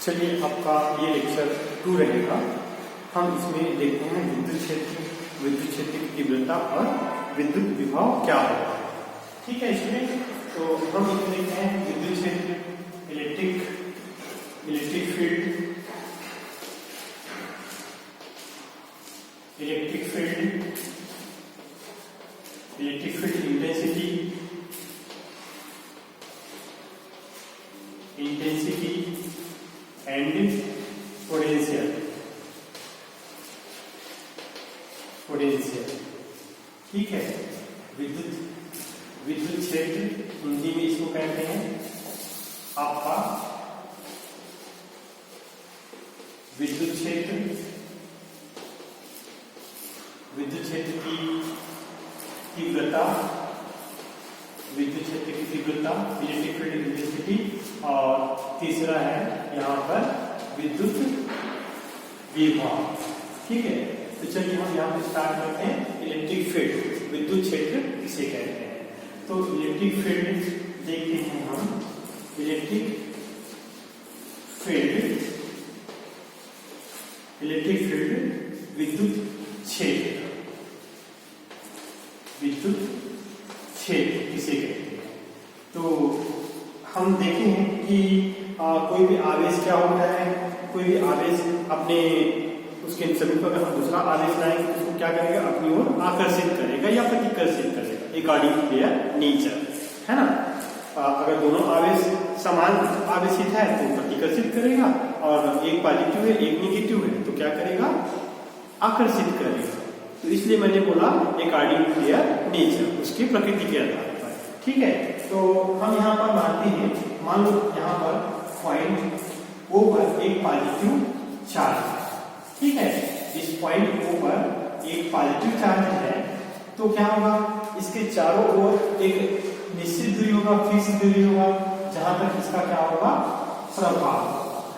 चलिए आपका ये लेक्चर 2 रहेगा। हम इसमें देखते हैं विद्युत क्षेत्र की तीव्रता और विद्युत विभव क्या होता है। ठीक है, इसमें तो हम इसमें देखते हैं विद्युत क्षेत्र, electric field, intensity and potential. ठीक है, विद्युत क्षेत्र हिंदी में इसको कहते हैं आपका विद्युत क्षेत्र की तीव्रता, इलेक्ट्रिक फील्ड इंटेंसिटी, और तीसरा है यहाँ पर विद्युत विभव। ठीक है, तो चलिए हम यहाँ पे स्टार्ट करते हैं। इलेक्ट्रिक फील्ड, विद्युत क्षेत्र किसे कहते हैं? तो इलेक्ट्रिक फील्ड देखते हैं हम। इलेक्ट्रिक फील्ड विद्युत क्षेत्र किसे कहते हैं? तो हम देखे हैं कि कोई भी आवेश क्या होता है, कोई भी आवेश अपने उसके समीप अगर हम दूसरा आवेश लाएंगे तो उसको क्या करेगा, अपनी ओर आकर्षित करेगा या प्रतिकर्षित करेगा, अकॉर्डिंग टू देयर नेचर, है ना। अगर दोनों आवेश समान आवेशित है तो प्रतिकर्षित करेगा, और एक पॉजिटिव है एक निगेटिव है तो क्या करेगा, आकर्षित करेगा। तो इसलिए मैंने बोला अकॉर्डिंग टू देयर नेचर, उसकी प्रकृति के आधार पर। ठीक है, तो हम यहाँ पर मानते हैं, मान लो यहाँ पर पॉइंट O पर एक पॉजिटिव चार्ज है। ठीक है, इस पॉइंट O पर एक पॉजिटिव चार्ज है, तो क्या होगा, इसके चारों ओर एक निश्चित दूरी होगा, फिक्स दूरी होगा, जहां तक इसका क्या होगा, प्रभाव,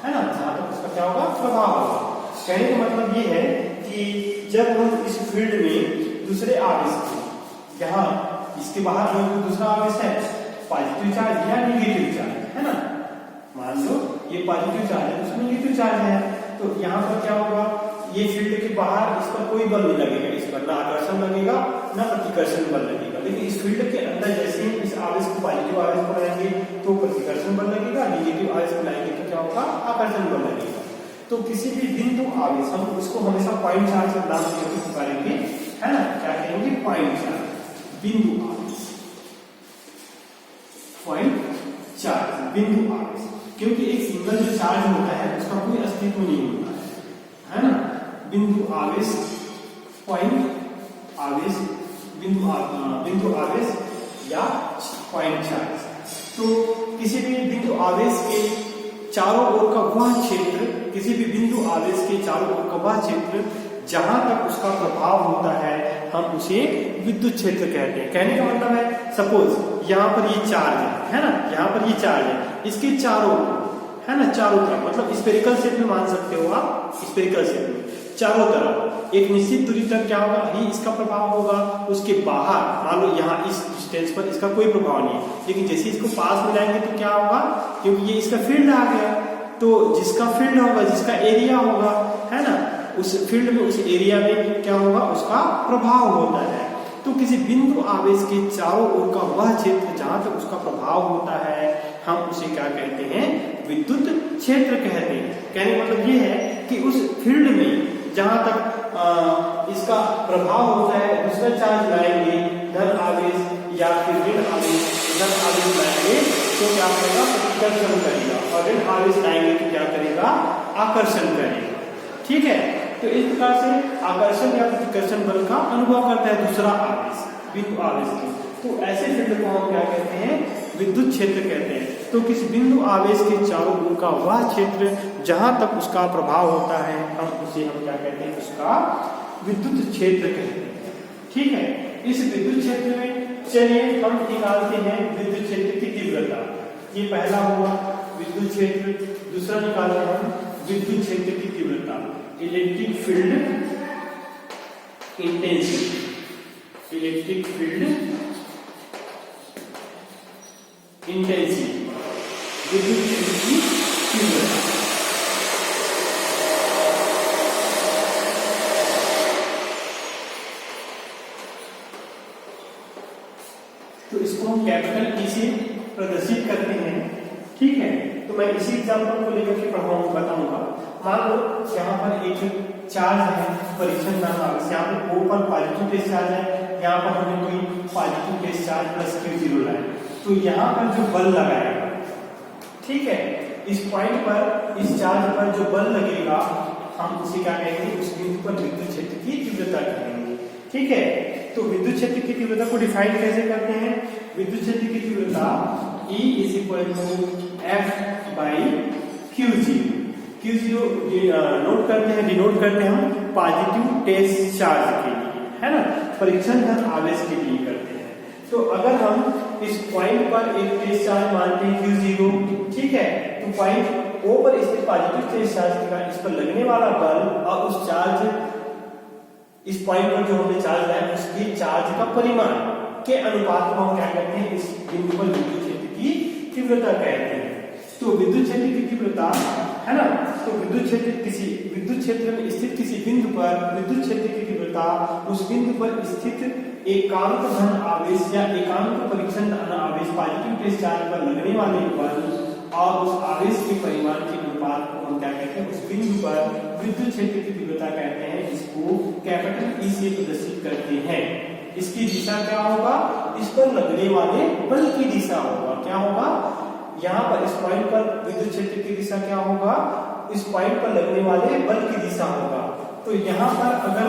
है ना, जहां तक इसका क्या होगा, प्रभाव होगा। कहने का मतलब ये है कि जब हम इस फील्ड में दूसरे आवेश को, यहाँ इसके बाहर जो दूसरा आवेश है, पॉजिटिव चार्ज या निगेटिव चार्ज, है ना, मान लो ये पॉजिटिव चार्ज है, उसमें निगेटिव चार्ज है, तो यहाँ पर क्या होगा, ये फील्ड के बाहर इस पर कोई बल नहीं लगेगा, इस पर ना आकर्षण लगेगा ना प्रतिकर्षण बल लगेगा। लेकिन इस फील्ड के अंदर जैसे ही इस आवेश को पॉजिटिव आवेश को लाएंगे तो प्रतिकर्षण बल लगेगा, निगेटिव आवेश को लाएंगे तो क्या होगा, आकर्षण बल लगेगा। तो किसी भी बिंदु आवेश, हम उसको हमेशा पॉइंट चार्ज से नाम देकर पुकारेंगे, है ना, क्या कहेंगे, पॉइंट चार्ज, बिंदु आवेश, पॉइंट चार्ज, बिंदु आवेश। क्योंकि एक सिंगल जो चार्ज होता है उसका कोई अस्तित्व नहीं होता है ना। बिंदु आवेश, पॉइंट आवेश, बिंदु आवेश या पॉइंट चार्ज। तो किसी भी बिंदु आवेश के चारों ओर का वह क्षेत्र, किसी भी बिंदु आवेश के चारों ओर का वह क्षेत्र जहां तक उसका प्रभाव होता है, हम उसे विद्युत क्षेत्र कहते हैं। कहने का मतलब है, सपोज यहाँ पर ये चार्ज है ना, यहाँ पर ये चार्ज है, इसके चारों, है ना, चारों तरफ, मतलब स्फेरिकल शेप में मान सकते हो आप, स्फेरिकल शेप में चारों तरफ एक निश्चित दूरी तक क्या होगा, ही इसका प्रभाव होगा। उसके बाहर मान लो यहाँ इस डिस्टेंस पर इसका कोई प्रभाव नहीं है, लेकिन जैसे इसको पास में लाएंगे तो क्या होगा, क्योंकि ये इसका फील्ड आ गया, तो जिसका फील्ड होगा, जिसका एरिया होगा, है ना, उस फील्ड में, उस एरिया में क्या होगा, उसका प्रभाव होता है। तो किसी बिंदु आवेश के चारों ओर का वह क्षेत्र जहां तक उसका प्रभाव होता है, हम उसे क्या कहते हैं, विद्युत क्षेत्र कहते हैं। कहने का मतलब ये है कि उस फील्ड में जहां तक इसका प्रभाव होता है, दूसरा चार्ज लाएंगे, धन आवेश या फिर ऋण आवेश, धन आवेश लाएंगे तो क्या करेगा, प्रतिकर्षण करेगा, और ऋण आवेश लाएंगे तो क्या करेगा, आकर्षण करेगा। ठीक है, तो इस प्रकार से आकर्षण या प्रतिकर्षण बल का अनुभव करता है दूसरा आवेश, बिंदु आवेश की। तो ऐसे फील्ड को हम क्या कहते हैं, विद्युत क्षेत्र कहते हैं। तो किसी बिंदु आवेश के चारों ओर का वह क्षेत्र जहां तक उसका प्रभाव होता है, हम क्या कहते हैं, उसका विद्युत क्षेत्र कहते हैं। ठीक है, इस विद्युत क्षेत्र में चलिए हम निकालते हैं विद्युत क्षेत्र की तीव्रता। ये पहला हुआ विद्युत क्षेत्र, दूसरा निकालते हैं हम विद्युत क्षेत्र की तीव्रता, electric field intensity, electric field intensity, विद्युत क्षेत्र की तीव्रता। मैं इसी एग्जांपल को लेकर के बताऊंगा। मान लो यहाँ पर एक चार्ज है परीक्षण धन, यहाँ पे O पर पॉजिटिव प्लेस चार्ज है, यहाँ पर हमें कोई positive place charge plus Q0 लाए, तो यहाँ पर जो बल लगाएगा, ठीक है, इस पॉइंट पर इस चार्ज पर जो बल लगेगा हम उसे क्या कहेंगे, उस बिंदु पर विद्युत क्षेत्र की तीव्रता कहेंगे। ठीक है, तो विद्युत क्षेत्र की तीव्रता को डिफाइन कैसे करते हैं? विद्युत क्षेत्र की तीव्रता E = F/Q0। Q0 नोट करते हैं, डिनोट करते हैं हम पॉजिटिव टेस्ट चार्ज के लिए, है ना, परीक्षण धन आवेश के लिए करते हैं। तो अगर हम इस पॉइंट पर एक टेस्ट चार्ज मानते हैं Q0, ठीक है, तो पॉइंट O पर स्थित पॉजिटिव टेस्ट चार्ज के कारण इस पर लगने वाला बल और उस चार्ज, इस पॉइंट पर जो हमने चार्ज लाया उसके चार्ज का परिमाण के अनुपात को हम क्या कहते हैं, इस बिंदु पर विद्युत क्षेत्र की तीव्रता कहते हैं। तो विद्युत क्षेत्र की तीव्रता, है ना, तो विद्युत क्षेत्र में स्थित किसी बिंदु पर विद्युत क्षेत्र की तीव्रता उस बिंदु पर स्थित एकांक धन आवेश या एकांक परीक्षण धन आवेश पॉजिटिव प्लेस चार्ज पर लगने वाले बल और उस आवेश के परिमाण के अनुपात को हम क्या कहते हैं, उस बिंदु पर विद्युत क्षेत्र की तीव्रता कहते हैं। इसको कैपिटल E से प्रदर्शित करते हैं। इसकी दिशा क्या होगा, इस पर लगने वाले बल की दिशा होगा। क्या होगा, यहाँ पर इस पॉइंट पर विद्युत क्षेत्र की दिशा क्या होगा, इस पॉइंट पर लगने वाले बल की दिशा होगा। तो यहाँ पर अगर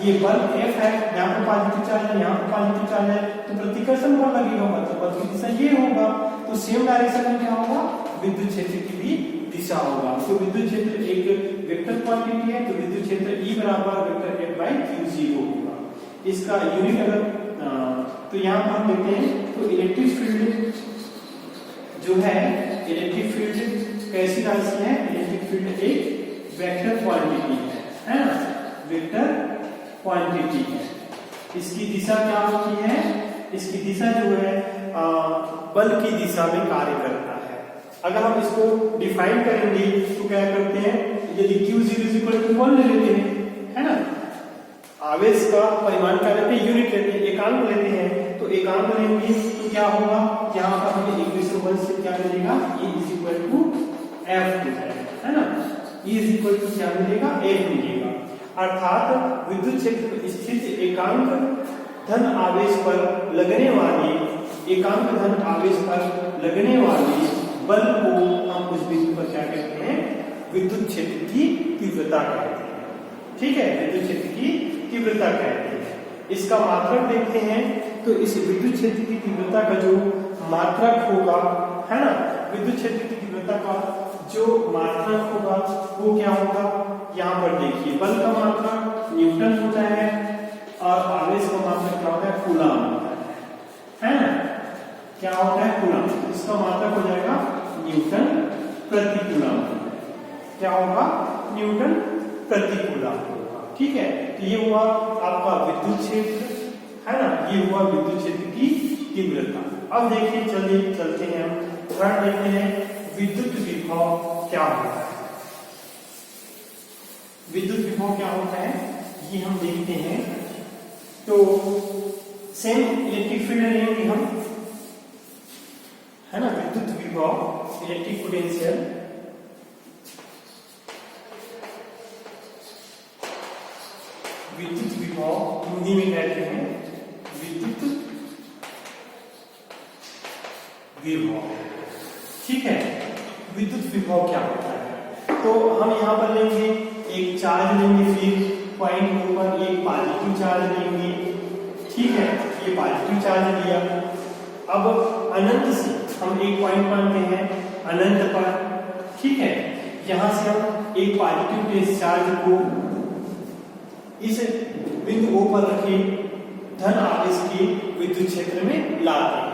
ये बल F है, यहाँ पर पॉजिटिव चार्ज है, यहाँ पर पॉजिटिव चार्ज है, तो प्रतिकर्षण बल लगेगा, मतलब बल की दिशा ये होगा। तो सेम डायरेक्शन में क्या होगा, विद्युत क्षेत्र की भी दिशा होगा। तो विद्युत क्षेत्र एक वेक्टर क्वांटिटी है, तो विद्युत क्षेत्र E बराबर वेक्टर F/Q0 होगा। इसका यूनिट अगर तो यहाँ पर हम देखते हैं, तो इलेक्ट्रिक फील्ड जो है, इलेक्ट्रिक फील्ड कैसी राशि है, इलेक्ट्रिक फील्ड एक वेक्टर क्वांटिटी है ना, वेक्टर क्वांटिटी है। इसकी दिशा क्या होती है, इसकी दिशा जो है बल की दिशा में कार्य करता है। अगर हम इसको डिफाइन करेंगे तो क्या करते हैं, यदि Q0 = 1 ले लेते हैं, है ना, आवेश का परिमाण क्या लेते हैं, यूनिट लेते हैं, एकांक लेते हैं, तो एकांक लेंगे तो क्या होगा, यहाँ पर हमें इक्वेशन 1 से क्या मिलेगा, E = F हो जाएगा, है ना, E = क्या मिलेगा, F मिलेगा। अर्थात विद्युत क्षेत्र में स्थित एकांक धन आवेश पर लगने वाली बल को हम उस बिंदु पर क्या कहते हैं, विद्युत क्षेत्र की तीव्रता कहते हैं। ठीक है, विद्युत क्षेत्र की तीव्रता कहते हैं। इसका मात्रक देखते हैं, तो इस विद्युत क्षेत्र की तीव्रता का जो मात्रक होगा, है ना, विद्युत क्षेत्र की तीव्रता का जो मात्रक होगा वो क्या होगा, यहाँ पर देखिए, बल का मात्रक न्यूटन होता है और आवेश का मात्रक क्या होता है, कूलम होता है ना, क्या होता है, कूलम। इसका मात्रक हो जाएगा न्यूटन प्रति कूलम। क्या होगा, न्यूटन प्रति कूलम होगा। ठीक है, तो ये हुआ आपका विद्युत क्षेत्र, है ना, ये हुआ विद्युत क्षेत्र की तीव्रता। अब देखिए, चलिए चलते हैं हम थर्ड देखते हैं, विद्युत विभव क्या होता है। विद्युत विभव क्या होता है ये हम देखते हैं। तो सेम इलेक्ट्रिक फील्ड लेंगे हम, है ना, विद्युत विभव इलेक्ट्रिक पोटेंशियल, विद्युत विभव हिंदी में कहते हैं विद्युत विभव। ठीक है, विद्युत विभव क्या होता है, तो हम यहाँ पर लेंगे एक चार्ज लेंगे, फिर पॉइंट O पर एक पॉजिटिव चार्ज लेंगे। ठीक है, ये पॉजिटिव चार्ज लिया। अब अनंत से हम एक पॉइंट मानते हैं अनंत पर। ठीक है, यहां से हम एक पॉजिटिव प्लेस चार्ज को इस बिंदु O पर रखे धन आवेश के विद्युत क्षेत्र में लाते हैं।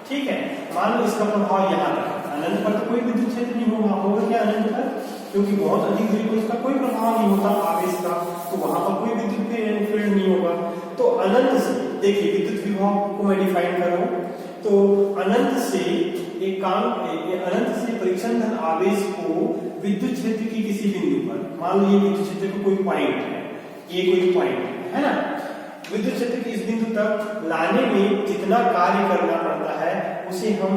ठीक है, मान लो इसका प्रभाव यहाँ तक, अनंत पर तो कोई विद्युत क्षेत्र नहीं होगा क्या अनंत पर, क्योंकि बहुत अधिक दूरी पर इसका कोई प्रभाव नहीं होता आवेश का, तो वहां पर कोई विद्युत फील्ड नहीं होगा। तो अनंत से देखिए, विद्युत विभव को मैं डिफाइन कर रहा हूं, तो अनंत से परीक्षण धन आवेश को विद्युत क्षेत्र की किसी बिंदु पर, मान लो ये विद्युत क्षेत्र का कोई पॉइंट है, ये कोई पॉइंट है ना, विद्युत क्षेत्र की इस बिंदु तक लाने में जितना कार्य करना पड़ता है उसे हम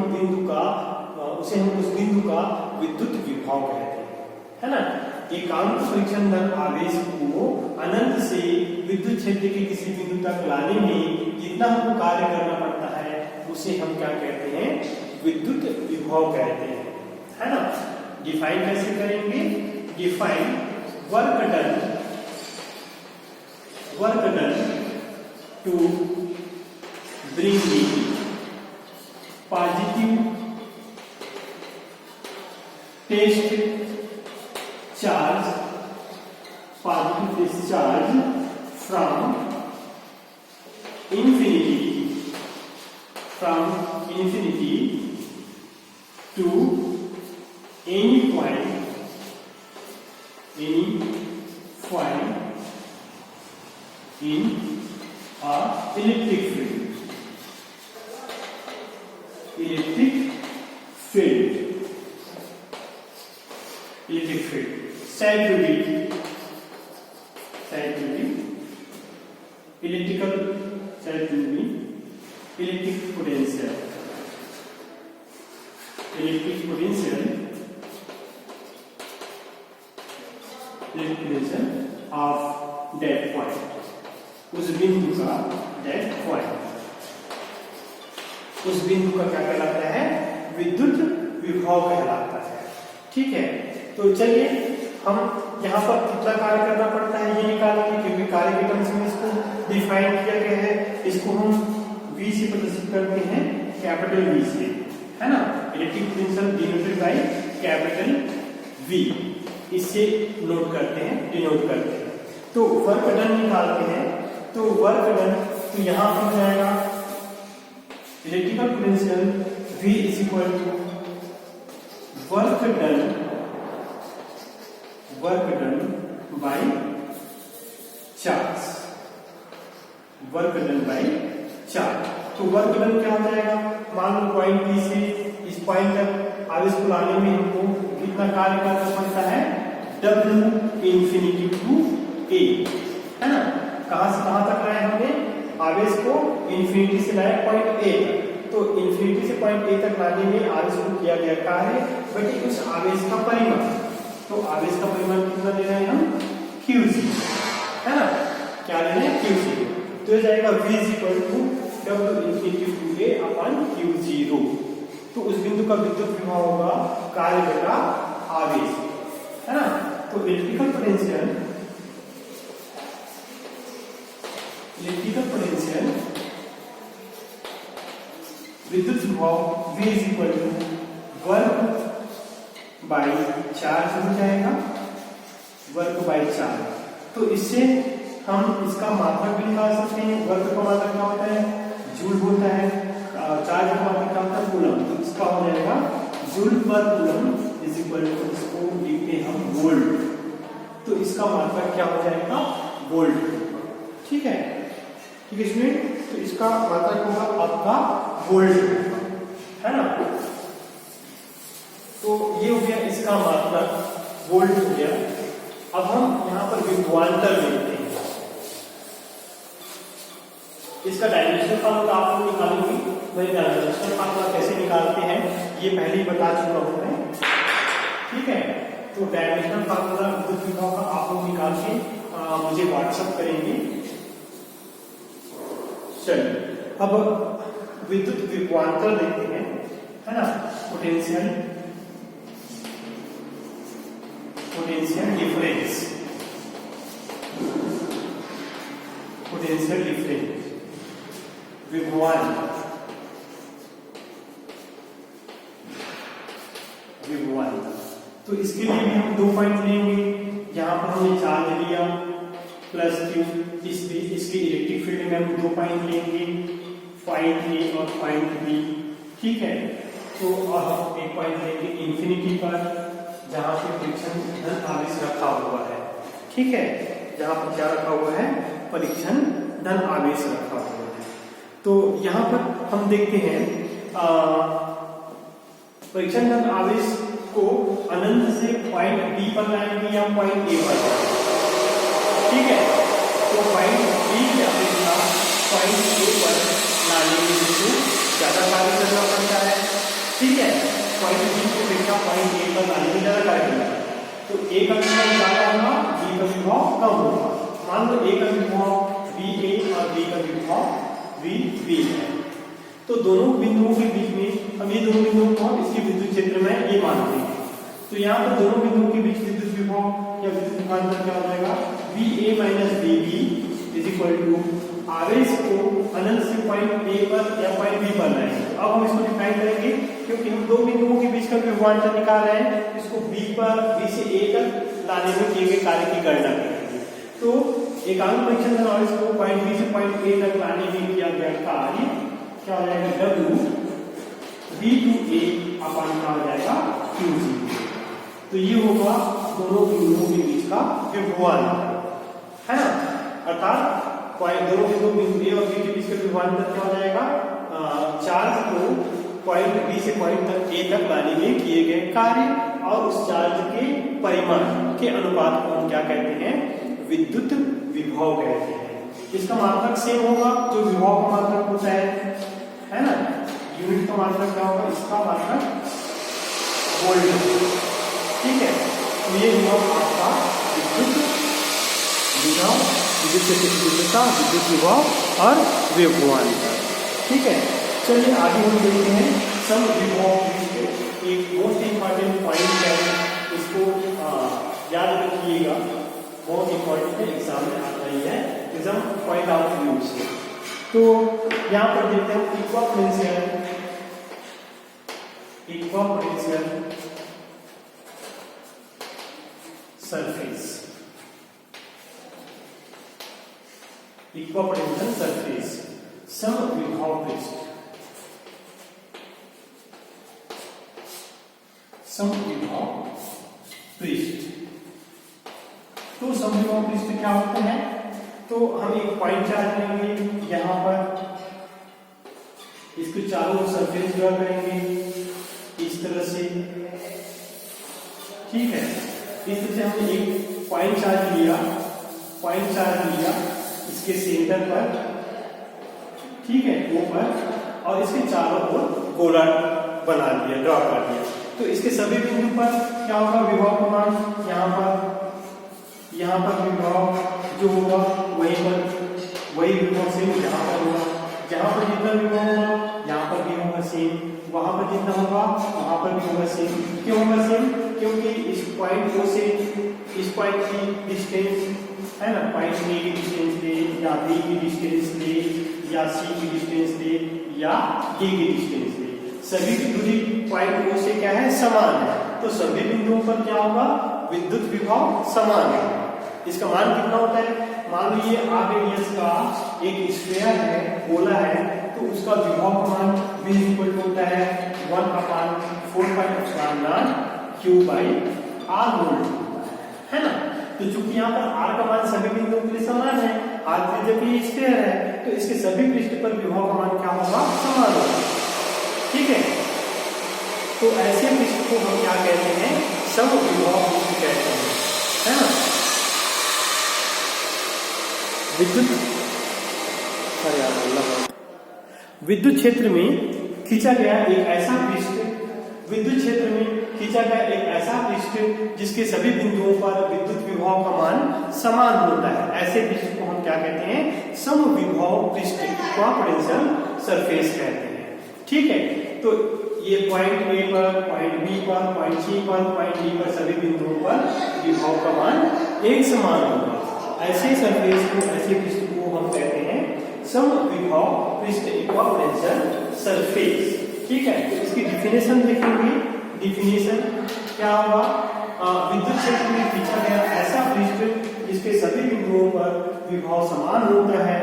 उस बिंदु का विद्युत विभव कहते हैं, है ना। एकांक परीक्षण धन आवेश को अनंत से विद्युत क्षेत्र के किसी बिंदु तक लाने में जितना हमको कार्य करना पड़ता है उसे हम क्या कहते हैं, विद्युत विभव कहते हैं, है ना। डिफाइन कैसे करेंगे, define work done to bring the positive test charge from infinity to any point in a electric field said to be electric potential of that point, उस बिंदु का that point, उस बिंदु का क्या कहलाता है, विद्युत विभव कहलाता है। ठीक है, तो चलिए हम यहाँ पर कितना कार्य करना पड़ता है ये निकालेंगे, क्योंकि कार्य के टर्म्स में इसको डिफाइन किया गया है। इसको हम V से प्रदर्शित करते हैं, कैपिटल V से, है ना। Electric potential denoted by capital V, इससे नोट करते हैं, डिनोट करते हैं। तो वर्क डन निकालते हैं, तो वर्क डन तो यहाँ पर जाएगा electrical potential V is equal to work done by charge, तो वर्क डन क्या हो जाएगा, मान लो पॉइंट बी से इस पॉइंट तक आवेश को लाने में हमको कितना कार्य करना पड़ता है, W इंफिनिटी टू A, है ना। कहां से कहां तक लाए हमने, आवेश को इंफिनिटी से लाया पॉइंट A तक, तो इंफिनिटी से पॉइंट A तक लाने में आवेश को किया गया कार्य बट उस आवेश का परिमाण, तो आवेश का परिमाण कितना ले रहे हैं हम, Q0, है ना। क्या ले रहे हैं, Q0, तो ये जाएगा V is equal to W infinity to A upon Q0। तो उस बिंदु का विद्युत विभव होगा कार्य बटा आवेश, है ना। तो इलेक्ट्रिकल पोटेंशियल विद्युत विभव V is equal to work by charge हो जाएगा, वर्क बाई चार्ज। तो इससे हम इसका मात्रक भी निकाल सकते हैं। वर्क का मात्रक क्या होता है, जूल होता है, चार्ज का मात्रक क्या होता है, कूलम। तो इसका हो जाएगा जूल पर कूलम इज इक्वल टू, इसको लिखते हैं हम वोल्ट, तो इसका मात्रक क्या हो जाएगा, वोल्ट। ठीक है स्टूडेंट, तो इसका मात्रक होगा आपका वोल्ट, है ना। तो ये हो गया इसका मात्रक, वोल्ट हो गया। अब हम यहाँ पर विभवांतर देखते हैं। इसका डायमेंशनल फार्मूला आप लोग निकालेंगे, मैं डायमेंशनल फार्मूला कैसे निकालते हैं ये पहले ही बता चुका हूं मैं। ठीक है, तो डायमेंशनल फार्मूला विद्युत विभव का आप लोग निकाल के मुझे व्हाट्सएप करेंगे। चलिए अब विद्युत विभवांतर देखते हैं, है ना। पोटेंशियल डिफरेंस विभवान तो इसके लिए भी हम 2 पॉइंट लेंगे। यहाँ पर हमने चार्ज लिया प्लस Q, इसके इलेक्ट्रिक फील्ड में हम 2 पॉइंट लेंगे, पॉइंट A और पॉइंट B। ठीक है, तो हम एक पॉइंट लेंगे इंफिनिटी पर, जहां पे परीक्षण धन आवेश रखा हुआ है। ठीक है, जहां पर क्या रखा हुआ है, परीक्षण धन आवेश रखा हुआ है। तो यहाँ पर हम देखते हैं परीक्षण धन आवेश को अनंत से पॉइंट B पर लाएंगे या पॉइंट A पर। ठीक है, तो पॉइंट B की अपेक्षा पॉइंट A पर लाने में ज्यादा कार्य करना पड़ता है। ठीक है, पॉइंट B की अपेक्षा पॉइंट A पर ए का विभव ज्यादा होगा, बी का विभव कम होगा। मान लो ए का विभव VA और बी का विभव VB है, तो दोनों बिंदुओं के बीच में हम ये दोनों बिंदुओं को इसके विद्युत क्षेत्र में ये मानते हैं। तो यहाँ पर दोनों बिंदुओं के बीच विद्युत विभव या विद्युत विभाजन क्या हो जाएगा, VA minus VB is equal to आवेश को अनंत से पॉइंट ए पर या पॉइंट बी पर लाएंगे। तो अब हम इसको डिफाइन करेंगे, क्योंकि हम दो बिंदुओं के बीच का विभवांतर निकाल रहे हैं, इसको बी से ए तक लाने में किए गए कार्य की गणना करेंगे। तो एकांक परीक्षण धनावेश को पॉइंट बी से पॉइंट ए तक लाने में किया गया कार्य क्या हो जाएगा, W B2A अपान क्या हो जाएगा, QG। तो ये होगा दोनों बिंदुओं के बीच का विभवांतर, है ना। अर्थात दोनों बिंदु ए और बी के बीच का विभवांतर क्या हो जाएगा, चार्ज को पॉइंट बी से पॉइंट तक ए तक लाने में किए गए कार्य और उस चार्ज के परिमाण के अनुपात को हम क्या कहते हैं, विद्युत विभव कहते हैं। इसका मात्रक सेम होगा जो विभव का मात्रक होता है ना। यूनिट का मात्रक क्या होगा, इसका मात्रक वोल्ट, ठीक है। तो ये हुआ आपका विद्युत विभव, विद्युत क्षेत्र की तीव्रता, विद्युत विभव और विभवांतर, ठीक है। चलिए आगे हम देखते हैं समविभव। एक मोस्ट इंपॉर्टेंट पॉइंट है, इसको याद रखिएगा, बहुत इंपॉर्टेंट है, एग्जाम में आता ही है, एग्जाम पॉइंट आउट व्यू से। तो यहाँ पर देखते हैं इक्विपोटेंशियल सरफेस, इक्विपोटेंशियल सरफेस, समविभव पृष्ठ, समविभव पृष्ठ। तो समविभव पृष्ठ क्या होते हैं, तो हम एक पॉइंट चार्ज लेंगे, यहाँ पर इसको चारों ओर सरफेस ड्रॉ करेंगे इस तरह से, ठीक है। इस तरह से हमने एक पॉइंट चार्ज लिया, इसके सेंटर पर, ठीक है, ऊपर, और इसके चारों ओर गोला बना दिया, ड्रॉ कर दिया। तो इसके सभी बिंदु पर क्या होगा, विभव का मान यहाँ पर विभव जो होगा वही विभव सेम यहाँ पर होगा, जहाँ पर जितना विभव होगा यहाँ पर भी होगा सेम, वहां पर जितना होगा वहां पर भी होगा सेम। क्यों होगा सेम, क्योंकि इस पॉइंट O से इस पॉइंट की डिस्टेंस है ना, पॉइंट A की डिस्टेंस ले या B की डिस्टेंस ले या C की डिस्टेंस ले या D की डिस्टेंस ले, सभी की दूरी पॉइंट O से क्या है, समान है। तो सभी बिंदुओं पर क्या होगा, विद्युत विभव समान है। इसका मान कितना होता है, मान लीजिए आर रेडियस का एक स्फीयर है, गोला है, तो उसका विभव का मान V इक्वल टू होता है 1/4πε0 Q/r वोल्ट, है ना। तो चूंकि यहाँ पर r का मान सभी बिंदुओं के लिए समान है, r त्रिज्या की स्फीयर है, तो इसके सभी पृष्ठ पर विभव का मान क्या होगा, समान होगा, ठीक है। तो ऐसे पृष्ठ को हम क्या कहते हैं, समविभव पृष्ठ कहते हैं, है ना। विद्युत क्षेत्र में खींचा गया एक ऐसा पृष्ठ जिसके सभी बिंदुओं पर विद्युत विभव का मान समान होता है, ऐसे पृष्ठ को हम क्या कहते हैं, समविभव पृष्ठ, इक्विपोटेंशियल सरफेस कहते हैं, ठीक है। तो ये पॉइंट A पर, पॉइंट B पर, पॉइंट C पर, पॉइंट D पर सभी बिंदुओं पर विभव का मान एक समान होगा। ऐसे सरफेस को, ऐसे पृष्ठ को हम कहते हैं समविभव पृष्ठ, इक्विपोटेंशियल सरफेस, ठीक है। तो इसकी डिफिनेशन देखेंगे, डिफिनेशन क्या होगा, विद्युत क्षेत्र में खींचा गया ऐसा पृष्ठ जिसके सभी बिंदुओं पर विभव समान होता है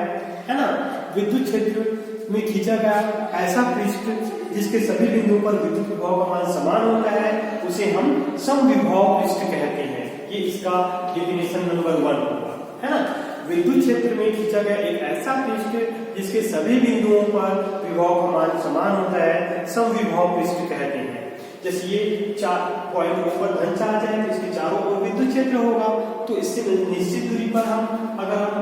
ना। विद्युत क्षेत्र में खींचा गया ऐसा पृष्ठ जिसके सभी बिंदुओं पर विद्युत विभव का मान समान होता है, उसे हम समविभव पृष्ठ कहते हैं। ये इसका डिफिनेशन नंबर 1 होगा, है ना। विद्युत क्षेत्र में खींचा गया एक ऐसा पृष्ठ जिसके सभी बिंदुओं पर विभव का मान समान होता है, समविभव पृष्ठ कहते हैं। जैसे ये पॉइंट O पर धन चार्ज है, तो इसके चारों ओर विद्युत क्षेत्र होगा, तो इससे निश्चित दूरी पर अगर हम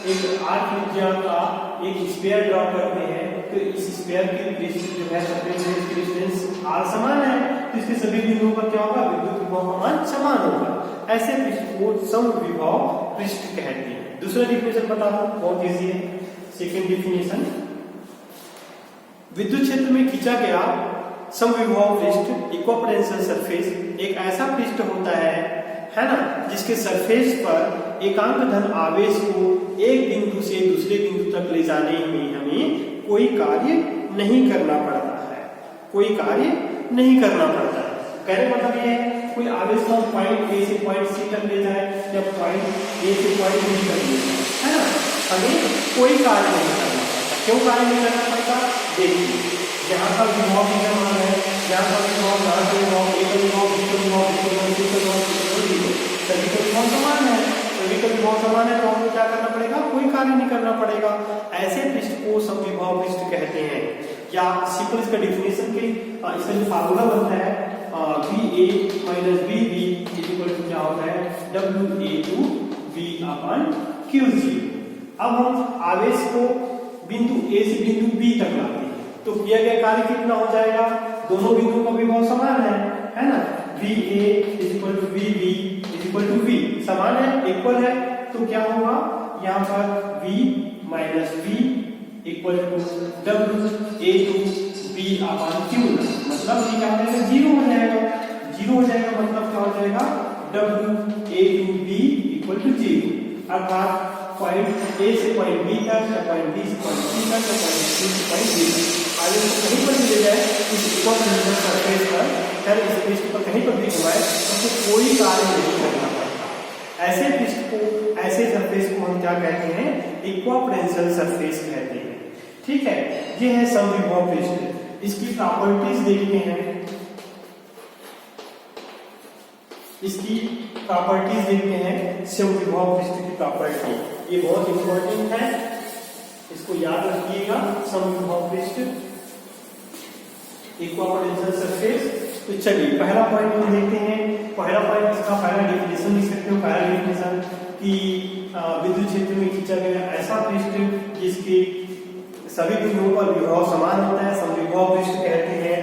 एक r त्रिज्या का एक स्फीयर ड्रॉ करते हैं, तो इस स्फीयर की डिस्टेंस जो है, सरफेस से इसकी डिस्टेंस r समान है, तो इसके सभी बिंदुओं पर क्या होगा, विद्युत विभव का मान समान होगा। ऐसे पृष्ठ को समविभव पृष्ठ कहते हैं। दूसरा डिफिनेशन बता दो, बहुत इजी है। सेकेंड डिफिनेशन, विद्युत क्षेत्र में खींचा गया समविभव पृष्ठ इक्विपोटेंशियल सरफेस एक ऐसा पृष्ठ होता है ना, जिसके सरफेस पर एकांक धन आवेश को एक बिंदु से दूसरे बिंदु तक ले जाने में हमें कोई कार्य नहीं करना पड़ता है, कोई कार्य नहीं करना पड़ता है। कहने मतलब ये है, कोई आवेश को पॉइंट ए से पॉइंट सी तक ले जाए या पॉइंट ए से पॉइंट बी तक ले जाए, है ना, हमें कोई कार्य नहीं करना पड़ता। क्यों कार्य नहीं करना पड़ता? देखिए, यहाँ का विभव समान है, यहाँ का विभव, यहाँ का विभव, ए का विभव, बी का विभव, सी का विभव, सभी का विभव समान है, सभी का विभव समान है, तो हमको क्या करना पड़ेगा? कोई कार्य नहीं करना पड़ेगा। ऐसे पृष्ठ को समविभव पृष्ठ कहते हैं। या सिंपल इसका डिफिनेशन के इसका जो फार्मूला बनता है VA minus VB equal to क्या होता है? WA2 V/Q0। अब हम आवेश को बिंदु A से बिंदु B तक लाते हैं, तो किया गया कार्य कितना हो जाएगा? दोनों बिंदुओं का विभव समान है ना? VA equal to VB equal to V समान है, इक्वल है, तो क्या होगा? यहाँ पर V minus V equal to WA2 V/Q0, मतलब ये क्या हो जाएगा? जीरो हो जाएगा। जीरो हो जाएगा मतलब क्या हो जाएगा? WA2 V इक्वल टू 0, अर्थात पॉइंट ए से पॉइंट बी तक या पॉइंट बी से पॉइंट सी तक या पॉइंट सी से पॉइंट डी तक आगे तो कहीं पर भी ले जाए इस इक्विपोटेंशियल सरफेस पर, खैर इस पृष्ठ पर कहीं पर भी घुमाए तो कोई कार्य नहीं करना पड़ता। ऐसे पृष्ठ को, ऐसे सरफेस को हम क्या कहते हैं? इक्विपोटेंशियल सरफेस कहते हैं। ठीक है, ये है समविभव पृष्ठ। इसकी प्रॉपर्टीज देखते हैं, इसकी प्रॉपर्टीज देखते हैं। समविभव पृष्ठ की प्रॉपर्टी ये बहुत इंपॉर्टेंट है, इसको याद रखिएगा। समविभव पृष्ठ इक्विपोटेंशियल सरफेस। तो चलिए पहला पॉइंट हम देखते हैं। पहला पॉइंट इसका पहला डेफिनेशन लिख सकते हो। पहला डेफिनेशन कि विद्युत क्षेत्र में खींचा गया ऐसा पृष्ठ जिसके सभी बिंदुओं पर विभव समान होता है, समविभव पृष्ठ कहते हैं।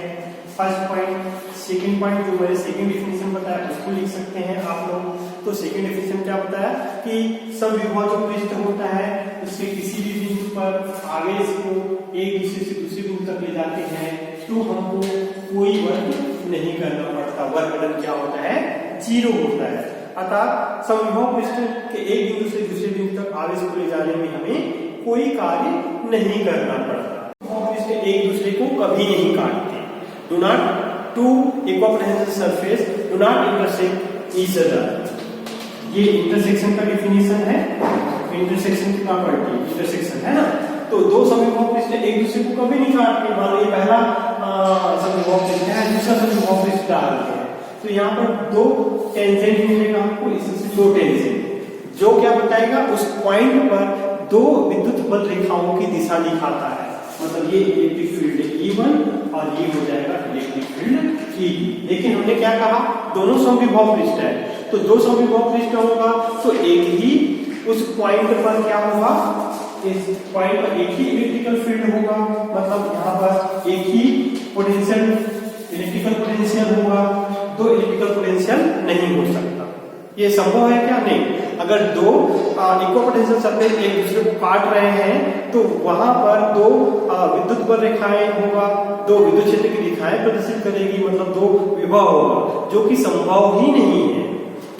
First point. सेकंड पॉइंट जो मैंने सेकंड डेफिनेशन बताया उसको लिख सकते हैं आप लोग। तो सेकंड डेफिनेशन क्या बताया कि समविभव जो पृष्ठ होता है उसके किसी भी बिंदु पर आवेश को एक दूसरे से दूसरे बिंदु तक ले जाते हैं तो हमको कोई वर्क नहीं करना पड़ता। वर्क डन क्या होता है? जीरो होता है। अर्थात समविभव पृष्ठ के एक बिंदु से दूसरे बिंदु तक आवेश को ले जाने में हमें कोई कार्य नहीं करना पड़ता। पृष्ठ एक दूसरे को कभी नहीं काटते। Do not two equipotential surface do not intersect each other. ये इंटरसेक्शन का डिफिनेशन है, इंटरसेक्शन की प्रॉपर्टी इंटरसेक्शन है ना। तो दो समविभव पृष्ठ एक दूसरे को कभी नहीं काटते। मान लो ये पहला समविभव पृष्ठ है, दूसरा समविभव पृष्ठ डालते हैं तो यहाँ पर दो टेंजेंट मिलेगा आपको, इससे दो टेंजेंट जो क्या बताएगा? उस पॉइंट पर दो विद्युत बल रेखाओं की दिशा दिखाता है। मतलब ये इलेक्ट्रिक फील्ड E1 और ये हो जाएगा इलेक्ट्रिक फील्ड E। लेकिन हमने क्या कहा? दोनों समविभव पृष्ठ है, तो दो समविभव पृष्ठ होगा तो एक ही उस पॉइंट पर क्या होगा? इस पॉइंट पर एक ही इलेक्ट्रिकल फील्ड होगा। मतलब यहाँ पर एक ही पोटेंशियल इलेक्ट्रिकल पोटेंशियल होगा, दो इलेक्ट्रिकल पोटेंशियल नहीं हो सकता। ये संभव है क्या? नहीं। अगर दो इक्विपोटेंशियल सरफेस एक दूसरे को काट रहे हैं तो वहां पर दो विद्युत बल रेखाएं होगा, दो विद्युत क्षेत्र की रेखाएं प्रदर्शित करेगी, मतलब दो विभव होगा, जो कि संभव ही नहीं है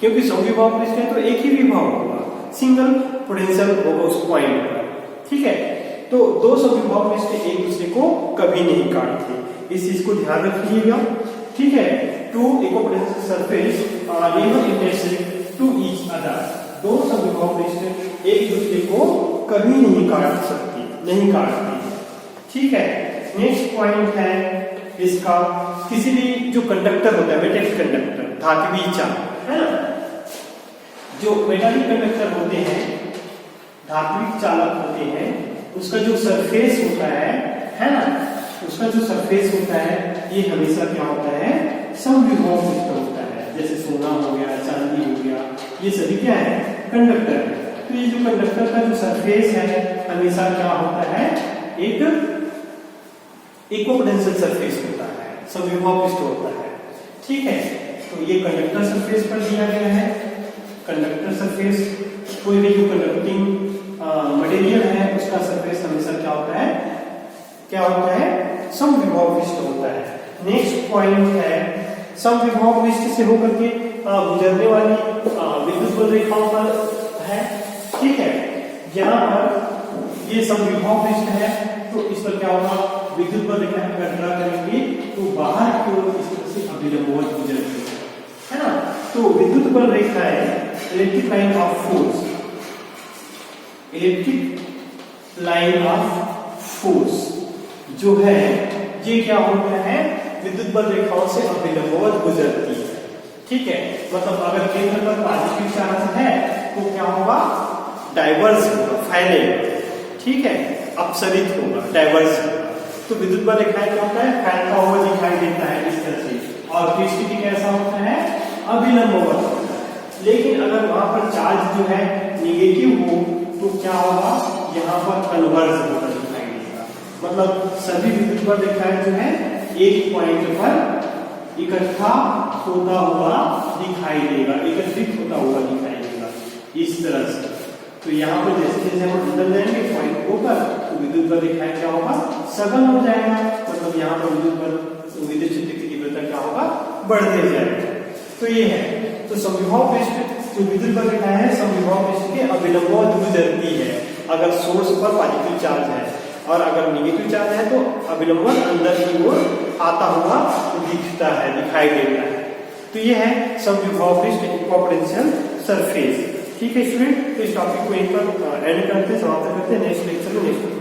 क्योंकि समविभव पृष्ठ है तो एक ही विभव होगा, सिंगल पोटेंशियल होगा उस पॉइंट पर। ठीक है, तो दो समविभव पृष्ठ एक दूसरे को कभी नहीं काटते, इस चीज को ध्यान रखिएगा। ठीक है, two equipotential surface never intersect to each other. दो समविभव पृष्ठ एक दूसरे को कभी नहीं काट सकती, नहीं काटती। ठीक है, नेक्स्ट पॉइंट है इसका, किसी भी जो कंडक्टर होता है, मेटेलिक कंडक्टर, धात्विक चालक है ना, जो मेटालिक कंडक्टर होते हैं, धात्विक चालक होते हैं, उसका जो सरफेस होता है ना, उसका जो सरफेस होता है ये हमेशा क्या होता है? समविभव पृष्ठ होता है। जैसे सोना हो गया, चांदी हो गया, ये सभी क्या है? कंडक्टर है। तो ये जो कंडक्टर का जो सरफेस है हमेशा क्या होता है? एक इक्विपोटेंशियल सरफेस होता है, समविभव पृष्ठ होता है। ठीक है, तो ये कंडक्टर सरफेस पर दिया गया है। कंडक्टर सरफेस, कोई भी जो कंडक्टिंग मटेरियल है उसका सरफेस हमेशा क्या होता है समविभव विशिष्ट होता है। नेक्स्ट पॉइंट है समविभव विशिष्ट से होकर के गुजरने वाली विद्युत बल रेखाओं पर है। ठीक है, यहाँ पर ये समविभव विशिष्ट है तो इस पर क्या होगा, विद्युत बल रेखा अगर ड्रा करेंगे तो बाहर की ओर इस तरह से अभिलंबवत गुजरती है ना। तो विद्युत बल रेखा है electric line of force, electric line of force जो है ये क्या होता है, विद्युत बल रेखाओं से अभिलंबवत गुजरती है। ठीक है, मतलब अगर केंद्र पर पॉजिटिव चार्ज है तो क्या होगा, डाइवर्स होगा, फैलेगा। ठीक है, अपसरित होगा, डाइवर्स होगा। तो विद्युत बल रेखाएं क्या होता है, फैलता हुआ दिखाई देता है इस तरह से, और पृष्ठ भी कैसा होता है, अभिलंबवत होता है। लेकिन अगर वहां पर चार्ज जो है निगेटिव हो तो क्या होगा, यहाँ पर कन्वर्ज होता दिखाई देगा। मतलब सभी विद्युत बल रेखाएं जो है एक पॉइंट पर इकट्ठा होता हुआ दिखाई देगा, एकत्रित होता हुआ दिखाई देगा इस तरह से। तो यहाँ पर जैसे जैसे हम अंदर जाएंगे पॉइंट को पर तो विद्युत बल रेखाएं क्या होगा, सघन हो जाएगा। मतलब यहाँ पर विद्युत क्षेत्र की तीव्रता क्या होगा, बढ़ते जाएगा। तो ये है, तो समविभव पृष्ठ जो विद्युत बल रेखा है समविभव पृष्ठ के अभिलंबवत गुजरती है अगर सोर्स पर पॉजिटिव चार्ज है, और अगर नेगेटिव चार्ज है तो अभिलंबवत अंदर की ओर आता हुआ दिखता है, दिखाई देता है। तो ये है समविभव पृष्ठ, इक्विपोटेंशियल सरफेस। ठीक है स्टूडेंट, तो इस टॉपिक को यहीं पर एंड करते हैं, समाप्त करते हैं। नेक्स्ट लेक्चर में नेक्स्ट